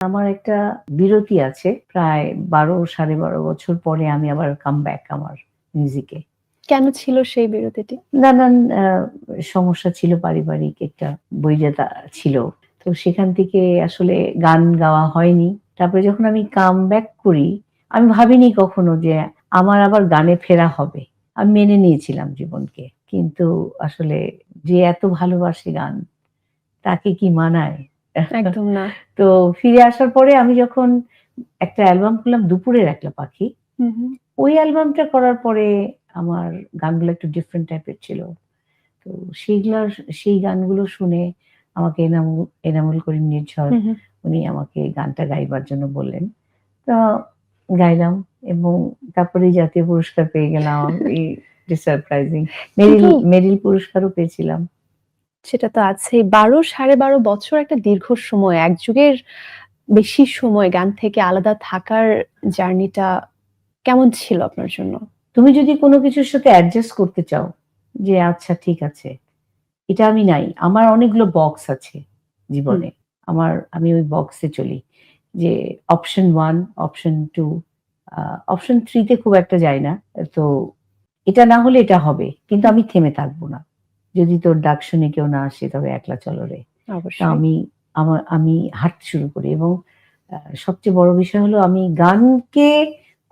আমার একটা বিরতি আছে। প্রায় ১২ বছর পরে আমি আবার কাম ব্যাক আমার মিউজিকে। কেন ছিল সেই বিরতিটি? নানান সমস্যা ছিল, পারিবারিক একটা বৈরিতা ছিল। তো সেখান থেকে আসলে গান গাওয়া হয়নি। তারপরে যখন আমি কাম ব্যাক করি, আমি ভাবিনি কখনো যে আমার আবার গানে ফেরা হবে। আমি মেনে নিয়েছিলাম জীবনকে। কিন্তু আসলে যে এত ভালোবাসে গান, তাকে কি মানায়? একদম না। তো ফিরে আসার পরে আমি যখন একটা অ্যালবাম করলাম 'দুপুরের একলা পাখি'। হুম, হুম। ওই অ্যালবামটা করার পরে আমার গানগুলো একটু ডিফারেন্ট টাইপের ছিল। তো সেই গানগুলো শুনে আমাকে এনামুল করিম নির্ঝর হুম, হুম। উনি আমাকে গানটা গাইবার জন্য বললেন। তো গাইলাম এবং তারপরেই জাতীয় পুরস্কার পেয়ে গেলাম। ইট ইস সারপ্রাইজিং। কিন্তু মেরিল পুরস্কারও পেয়েছিলাম। সেটা তো আছেই। ১২ বছর একটা দীর্ঘ সময়, এক যুগের বেশি সময় গান থেকে আলাদা থাকার জার্নিটা কেমন ছিল আপনার জন্য? তুমি যদি কোন কিছুর সাথে অ্যাডজাস্ট করতে চাও, যে আচ্ছা ঠিক আছে, এটা আমি নাই। আমার অনেকগুলো বক্স আছে হুম, জীবনে। আমি ওই বক্সে চলি। যে অপশন 1, অপশন 2, অপশন 3 তে খুব একটা যাই না। তো এটা না হলে এটা হবে। কিন্তু হুম। আমি থেমে থাকব না। যদি তোর ডাক শুনে কেউ না আসে তবে একলা চলো রে। তো অবশ্যই। আমি হাঁটতে শুরু করি এবং সবচেয়ে বড় বিষয় হলো আমি গানকে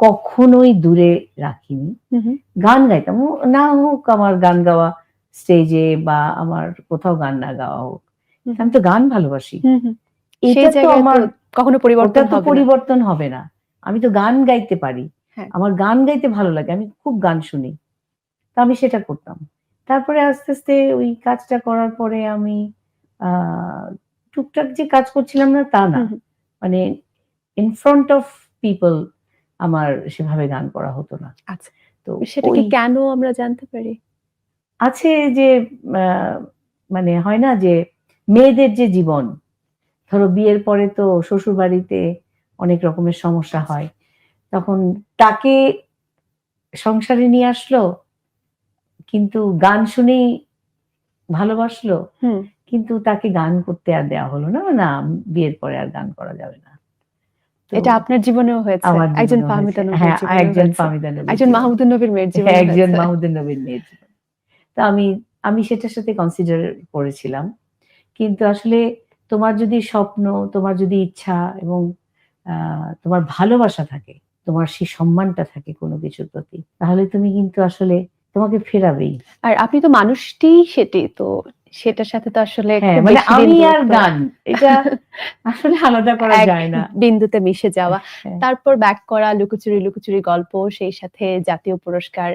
কখনোই দূরে রাখিনি। হুম, হুম। গান গাইতাম। না হোক আমার গান গাওয়া স্টেজে বা আমার কোথাও গান না গাওয়া হোক। হুম, হুম। আমি তো গান ভালোবাসি। হুম, হুম। সেই এটা তো জায়গায় তো আমার কখনো ওটা পরিবর্তন তো হবে না। পরিবর্তন হবে না। আমি তো গান গাইতে পারি। হ্যাঁ। আমার গান গাইতে ভালো লাগে। আমি খুব গান শুনি। তো আমি সেটা করতাম। তারপরে আস্তে, আস্তে ওই কাজটা করার পরে আমি আ টুকটাক যে কাজ করছিলাম না তা না। হুম, হুম। মানে in front of people আমার সেভাবে গান করা হতো না। আচ্ছা। তো সেটা ওই কি কেন আমরা জানতে পারি? আছে যে আ মানে হয় না যে মেয়েদের যে জীবন, ধরো বিয়ের পরে তো শ্বশুরবাড়িতে অনেক রকমের সমস্যা আচ্ছা। হয়। তখন তাকে সংসারে নিয়ে আসলো, কিন্তু গান শুনেই ভালোবাসলো। হুম। কিন্তু তাকে গান করতে আর দেওয়া হলো না। না, বিয়ের পরে আর গান করা যাবে না। তো এটা আপনার জীবনেও হয়েছে। আমার একজন জীবনেও হয়েছে। ফাহমিদা নবীর হ্যাঁ, জীবনেও একজন হয়েছে। ফাহমিদা নবীর একজন জীবনে। মাহমুদুর নবীর মেয়ের হ্যাঁ, জীবনেও একজন হয়েছে। মাহমুদুর নবীর মেয়ের জীবনে। তো আমি সেটার সাথে কনসিডার করেছিলাম। কিন্তু আসলে তোমার যদি স্বপ্ন, তোমার যদি ইচ্ছা এবং আ তোমার ভালোবাসা থাকে, তোমার সেই সম্মানটা থাকে কোনো কিছুর প্রতি, তাহলে তুমি কিন্তু আসলে তোমাকে ফেরাবেই। আর আপনি তো মানুষটিই সেটি। তো সেটার সাথে তো আসলে হ্যাঁ, খুব মানে বেশি দিন আমি আর দূরত্ব গান এটা আসলে আলাদা করা এক যায় না। বিন্দুতে মিশে যাওয়া। হ্যাঁ। তারপর ব্যাক করা লুকোচুরি, লুকোচুরি গল্প, সেই সাথে জাতীয় পুরস্কার